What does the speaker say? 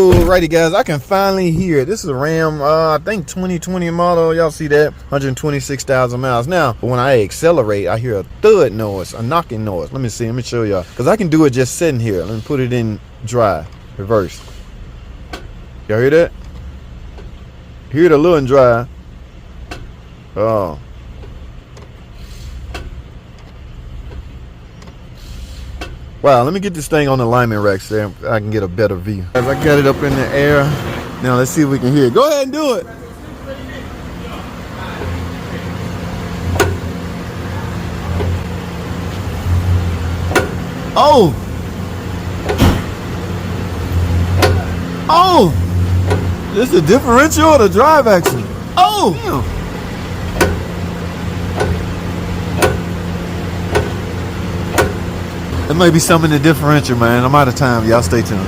Alrighty guys, I can finally hear it. This is a Ram, I think 2020 model. Y'all see that? 126,000 miles. Now, when I accelerate, I hear a thud noise, a knocking noise. Let me see, let me show y'all. Because I can do it just sitting here. Let me put it in drive, reverse. Y'all hear that? Hear it a little in drive. Oh. Wow, let me get this thing on the alignment rack so I can get a better view. As I got it up in the air, now let's see if we can hear it. Go ahead and do it. Oh! Oh! This is the differential or the drive axle? Oh! Damn. It may be something in the differential, man. I'm out of time. Y'all stay tuned.